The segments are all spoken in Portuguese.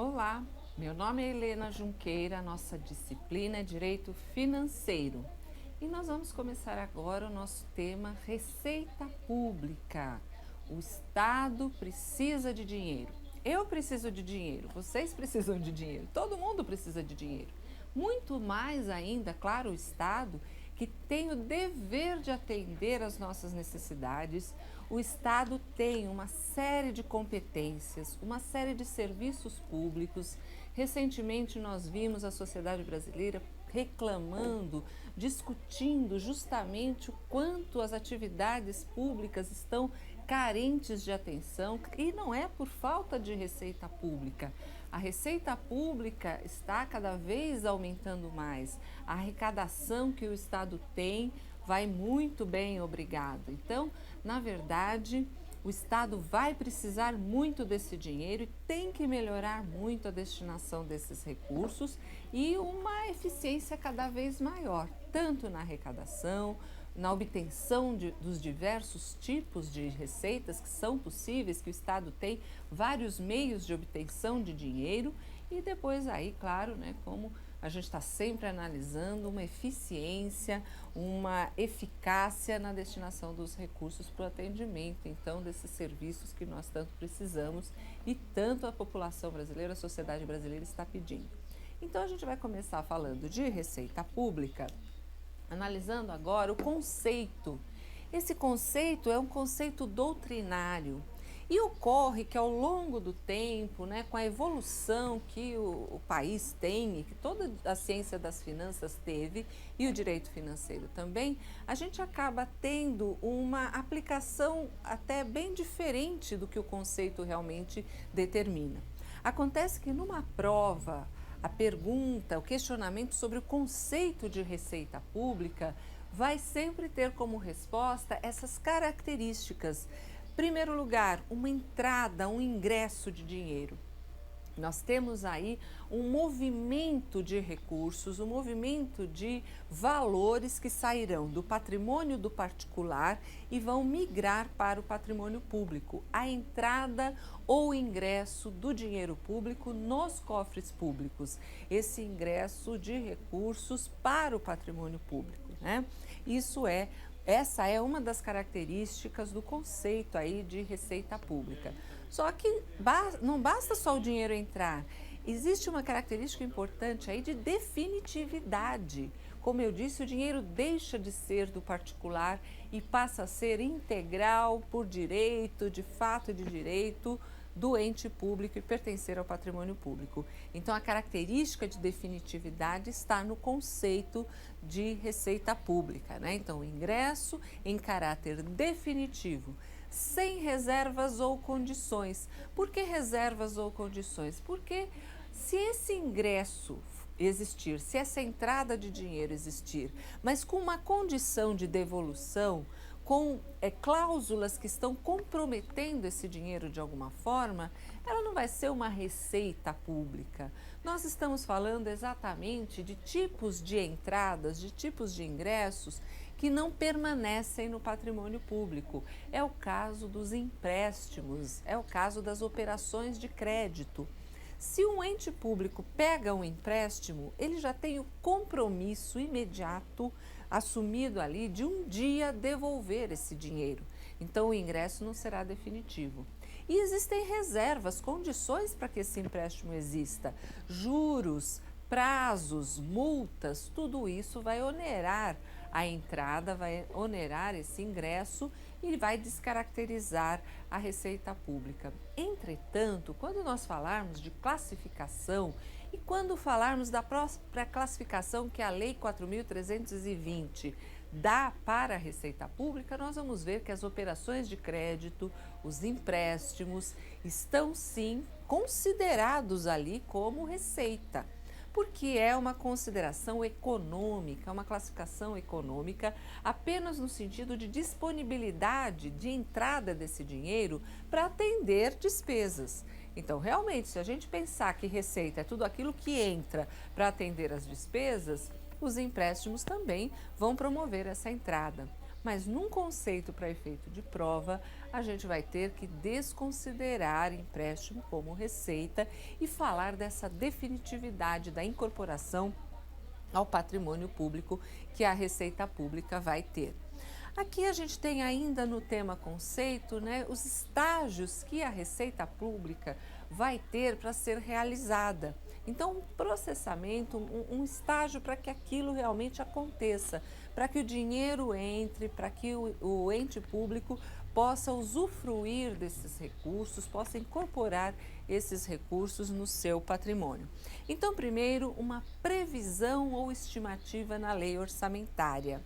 Olá, meu nome é Helena Junqueira, nossa disciplina é Direito Financeiro e nós vamos começar agora o nosso tema Receita Pública. O Estado precisa de dinheiro. Eu preciso de dinheiro, vocês precisam de dinheiro, todo mundo precisa de dinheiro. Muito mais ainda, claro, o Estado, que tem o dever de atender às nossas necessidades. O Estado tem uma série de competências, uma série de serviços públicos. Recentemente nós vimos a sociedade brasileira reclamando, discutindo justamente o quanto as atividades públicas estão carentes de atenção, e não é por falta de receita pública. A receita pública está cada vez aumentando mais. A arrecadação que o Estado tem vai muito bem, obrigado. Então, na verdade, o Estado vai precisar muito desse dinheiro e tem que melhorar muito a destinação desses recursos e uma eficiência cada vez maior, tanto na arrecadação, na obtenção dos diversos tipos de receitas que são possíveis, que o Estado tem vários meios de obtenção de dinheiro, e depois aí, claro, né, como a gente está sempre analisando uma eficiência, uma eficácia na destinação dos recursos para o atendimento, então, desses serviços que nós tanto precisamos e tanto a população brasileira, a sociedade brasileira está pedindo. Então, a gente vai começar falando de receita pública, analisando agora o conceito. Esse conceito é um conceito doutrinário e ocorre que ao longo do tempo, né, com a evolução que o país tem e que toda a ciência das finanças teve e o direito financeiro também, a gente acaba tendo uma aplicação até bem diferente do que o conceito realmente determina. Acontece que numa prova, a pergunta, o questionamento sobre o conceito de receita pública vai sempre ter como resposta essas características. Primeiro lugar, uma entrada, um ingresso de dinheiro. Nós temos aí um movimento de recursos, um movimento de valores que sairão do patrimônio do particular e vão migrar para o patrimônio público. A entrada ou ingresso do dinheiro público nos cofres públicos. Esse ingresso de recursos para o patrimônio público, né? Essa é uma das características do conceito aí de receita pública. Só que não basta só o dinheiro entrar, existe uma característica importante aí de definitividade. Como eu disse, o dinheiro deixa de ser do particular e passa a ser integral por direito, de fato e de direito, do ente público e pertencer ao patrimônio público. Então, a característica de definitividade está no conceito de receita pública, né? Então, o ingresso em caráter definitivo, sem reservas ou condições. Por que reservas ou condições? Porque se esse ingresso existir, se essa entrada de dinheiro existir, mas com uma condição de devolução, com cláusulas que estão comprometendo esse dinheiro de alguma forma, ela não vai ser uma receita pública. Nós estamos falando exatamente de tipos de entradas, de tipos de ingressos que não permanecem no patrimônio público. É o caso dos empréstimos, é o caso das operações de crédito. Se um ente público pega um empréstimo, ele já tem o compromisso imediato assumido ali de um dia devolver esse dinheiro. Então, o ingresso não será definitivo. E existem reservas, condições para que esse empréstimo exista. Juros, prazos, multas, tudo isso vai onerar a entrada, vai onerar esse ingresso e vai descaracterizar a receita pública. Entretanto, quando nós falarmos de classificação e quando falarmos da própria classificação que a Lei 4.320 dá para a receita pública, nós vamos ver que as operações de crédito, os empréstimos, estão sim considerados ali como receita, porque é uma consideração econômica, uma classificação econômica apenas no sentido de disponibilidade de entrada desse dinheiro para atender despesas. Então, realmente, se a gente pensar que receita é tudo aquilo que entra para atender as despesas, os empréstimos também vão promover essa entrada. Mas num conceito para efeito de prova, a gente vai ter que desconsiderar empréstimo como receita e falar dessa definitividade da incorporação ao patrimônio público que a Receita Pública vai ter. Aqui a gente tem ainda no tema conceito, né, os estágios que a Receita Pública vai ter para ser realizada. Então, um processamento, um estágio para que aquilo realmente aconteça, para que o dinheiro entre, para que o ente público possa usufruir desses recursos, possa incorporar esses recursos no seu patrimônio. Então, primeiro, uma previsão ou estimativa na lei orçamentária.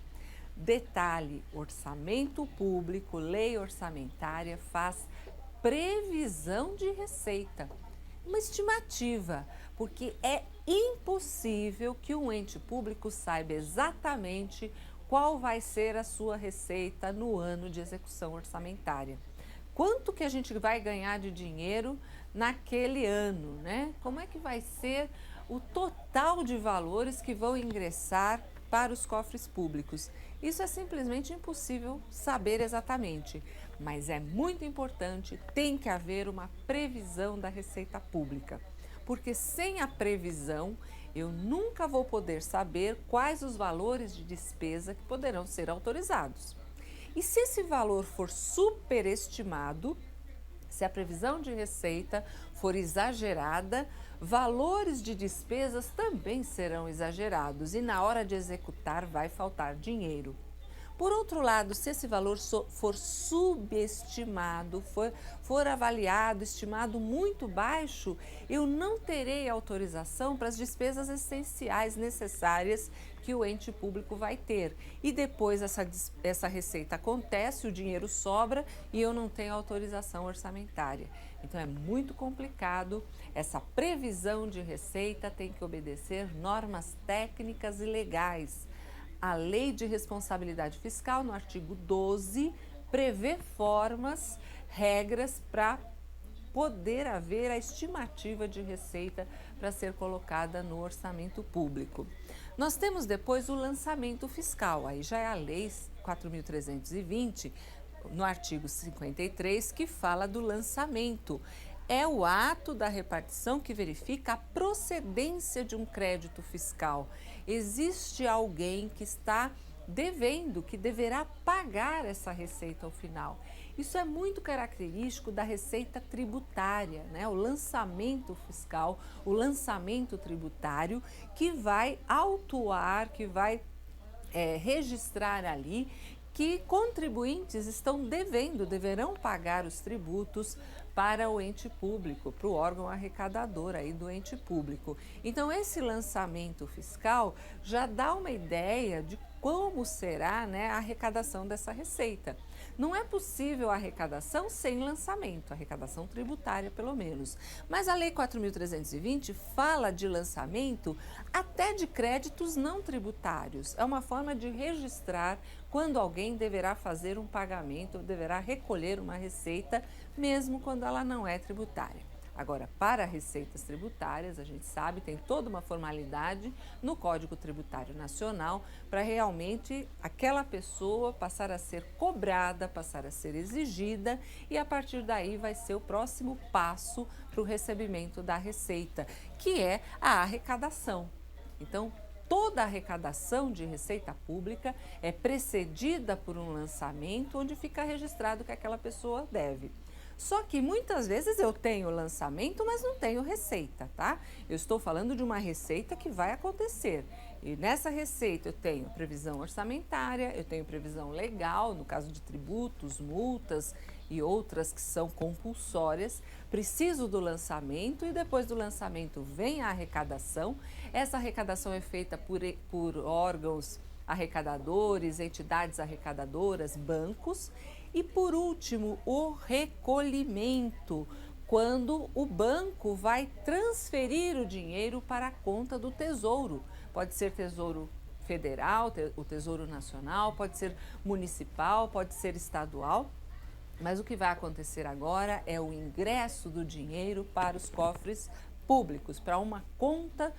Detalhe: orçamento público, lei orçamentária faz previsão de receita, uma estimativa, porque é impossível que um ente público saiba exatamente qual vai ser a sua receita no ano de execução orçamentária. Quanto que a gente vai ganhar de dinheiro naquele ano, né? Como é que vai ser o total de valores que vão ingressar para os cofres públicos? Isso é simplesmente impossível saber exatamente, mas é muito importante, tem que haver uma previsão da receita pública, porque sem a previsão eu nunca vou poder saber quais os valores de despesa que poderão ser autorizados. E se esse valor for superestimado, se a previsão de receita for exagerada, valores de despesas também serão exagerados e na hora de executar vai faltar dinheiro. Por outro lado, se esse valor for subestimado, for avaliado, estimado muito baixo, eu não terei autorização para as despesas essenciais necessárias que o ente público vai ter. E depois essa receita acontece, o dinheiro sobra e eu não tenho autorização orçamentária. Então é muito complicado. Essa previsão de receita tem que obedecer normas técnicas e legais. A Lei de Responsabilidade Fiscal, no artigo 12, prevê formas, regras para poder haver a estimativa de receita para ser colocada no orçamento público. Nós temos depois o lançamento fiscal, aí já é a Lei 4.320, no artigo 53, que fala do lançamento. É o ato da repartição que verifica a procedência de um crédito fiscal. Existe alguém que está devendo, que deverá pagar essa receita ao final. Isso é muito característico da receita tributária, né? O lançamento fiscal, o lançamento tributário, que vai autuar, que vai registrar ali que contribuintes estão devendo, deverão pagar os tributos para o ente público, para o órgão arrecadador aí do ente público. Então, esse lançamento fiscal já dá uma ideia de como será, né, a arrecadação dessa receita. Não é possível a arrecadação sem lançamento, arrecadação tributária pelo menos. Mas a Lei 4.320 fala de lançamento até de créditos não tributários. É uma forma de registrar quando alguém deverá fazer um pagamento, deverá recolher uma receita, mesmo quando ela não é tributária. Agora, para receitas tributárias, a gente sabe, tem toda uma formalidade no Código Tributário Nacional para realmente aquela pessoa passar a ser cobrada, passar a ser exigida e a partir daí vai ser o próximo passo para o recebimento da receita, que é a arrecadação. Então, toda arrecadação de receita pública é precedida por um lançamento onde fica registrado que aquela pessoa deve. Só que muitas vezes eu tenho lançamento, mas não tenho receita, tá? Eu estou falando de uma receita que vai acontecer. E nessa receita eu tenho previsão orçamentária, eu tenho previsão legal, no caso de tributos, multas e outras que são compulsórias. Preciso do lançamento e depois do lançamento vem a arrecadação. Essa arrecadação é feita por órgãos arrecadadores, entidades arrecadadoras, bancos. E por último, o recolhimento, quando o banco vai transferir o dinheiro para a conta do Tesouro. Pode ser Tesouro Federal, o Tesouro Nacional, pode ser municipal, pode ser estadual. Mas o que vai acontecer agora é o ingresso do dinheiro para os cofres públicos, para uma conta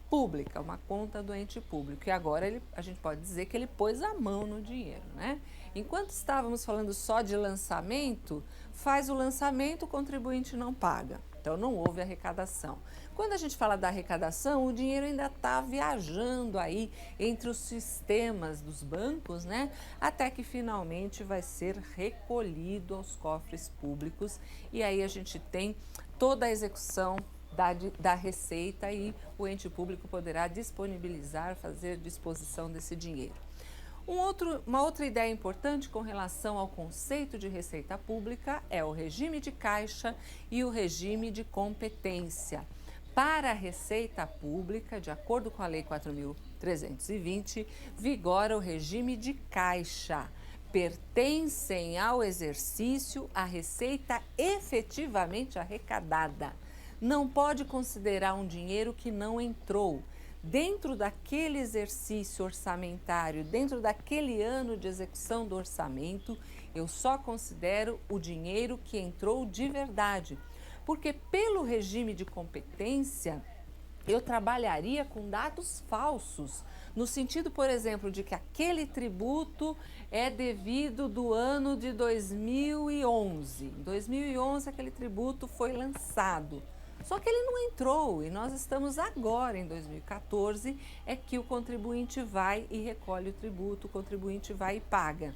pública, uma conta do ente público. E agora a gente pode dizer que ele pôs a mão no dinheiro, né? Enquanto estávamos falando só de lançamento, faz o lançamento, o contribuinte não paga. Então não houve arrecadação. Quando a gente fala da arrecadação, o dinheiro ainda está viajando aí entre os sistemas dos bancos, né? Até que finalmente vai ser recolhido aos cofres públicos e aí a gente tem toda a execução da receita e o ente público poderá disponibilizar, fazer disposição desse dinheiro. Uma outra ideia importante com relação ao conceito de receita pública é o regime de caixa e o regime de competência. Para a receita pública, de acordo com a Lei 4.320, vigora o regime de caixa. Pertencem ao exercício a receita efetivamente arrecadada. Não pode considerar um dinheiro que não entrou. Dentro daquele exercício orçamentário, dentro daquele ano de execução do orçamento, eu só considero o dinheiro que entrou de verdade. Porque pelo regime de competência, eu trabalharia com dados falsos, no sentido, por exemplo, de que aquele tributo é devido do ano de 2011. Em 2011, aquele tributo foi lançado. Só que ele não entrou e nós estamos agora, em 2014, é que o contribuinte vai e recolhe o tributo, o contribuinte vai e paga.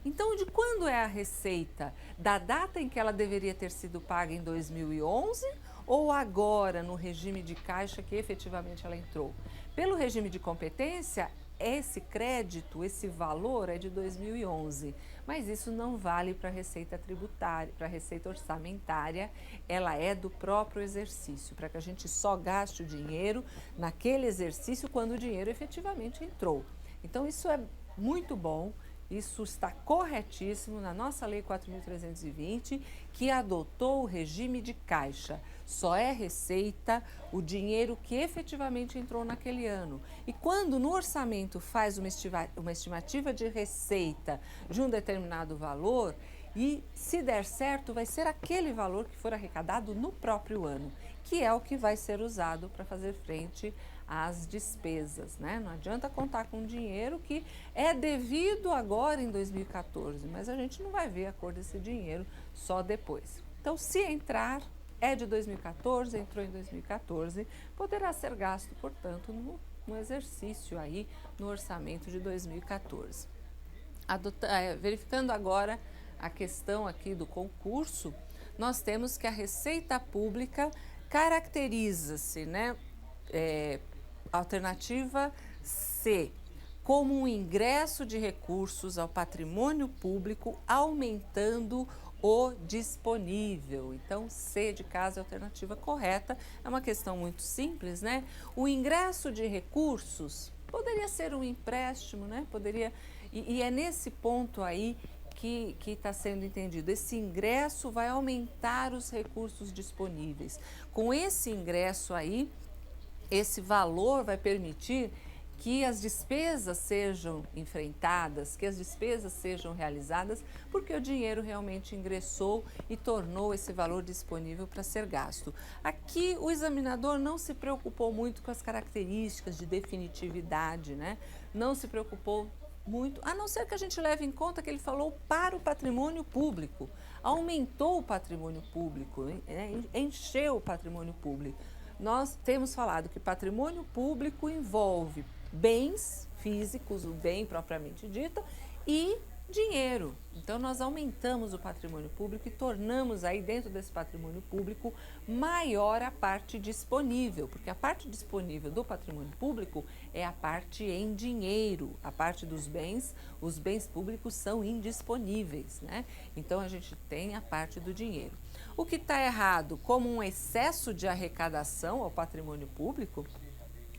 Então, de quando é a receita? Da data em que ela deveria ter sido paga em 2011 ou agora, no regime de caixa que efetivamente ela entrou? Pelo regime de competência, esse crédito, esse valor é de 2011, mas isso não vale para a receita tributária, para a receita orçamentária, ela é do próprio exercício, para que a gente só gaste o dinheiro naquele exercício quando o dinheiro efetivamente entrou. Então isso é muito bom. Isso está corretíssimo na nossa Lei 4.320, que adotou o regime de caixa. Só é receita o dinheiro que efetivamente entrou naquele ano. E quando no orçamento faz uma estimativa de receita de um determinado valor, e se der certo, vai ser aquele valor que for arrecadado no próprio ano, que é o que vai ser usado para fazer frente às despesas, né? Não adianta contar com dinheiro que é devido agora em 2014, mas a gente não vai ver a cor desse dinheiro só depois. Então, se entrar, é de 2014, entrou em 2014, poderá ser gasto, portanto, no exercício aí, no orçamento de 2014. Verificando agora a questão aqui do concurso, nós temos que a receita pública caracteriza-se, né? Alternativa C, como um ingresso de recursos ao patrimônio público, aumentando o disponível. Então, C de casa é a alternativa correta. É uma questão muito simples, né? O ingresso de recursos poderia ser um empréstimo, né? E é nesse ponto aí que está sendo entendido. Esse ingresso vai aumentar os recursos disponíveis. Com esse ingresso aí, esse valor vai permitir que as despesas sejam enfrentadas, que as despesas sejam realizadas, porque o dinheiro realmente ingressou e tornou esse valor disponível para ser gasto. Aqui o examinador não se preocupou muito com as características de definitividade, né? Não se preocupou muito, a não ser que a gente leve em conta que ele falou para o patrimônio público, aumentou o patrimônio público, né? Encheu o patrimônio público. Nós temos falado que patrimônio público envolve bens físicos, o bem propriamente dito, e dinheiro. Então, nós aumentamos o patrimônio público e tornamos aí dentro desse patrimônio público maior a parte disponível, porque a parte disponível do patrimônio público é a parte em dinheiro, a parte dos bens, os bens públicos são indisponíveis, né? Então, a gente tem a parte do dinheiro. O que está errado, como um excesso de arrecadação ao patrimônio público,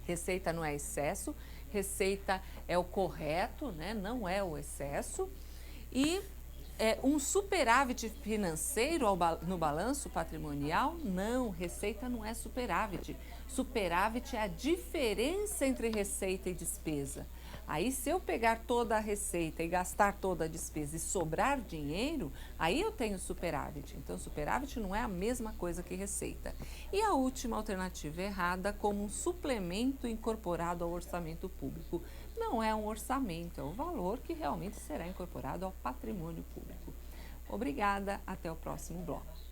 receita não é excesso, receita é o correto, né? Não é o excesso. E um superávit financeiro no balanço patrimonial, não, receita não é superávit. Superávit é a diferença entre receita e despesa. Aí, se eu pegar toda a receita e gastar toda a despesa e sobrar dinheiro, aí eu tenho superávit. Então, superávit não é a mesma coisa que receita. E a última alternativa errada, como um suplemento incorporado ao orçamento público. Não é um orçamento, é o valor que realmente será incorporado ao patrimônio público. Obrigada, até o próximo bloco.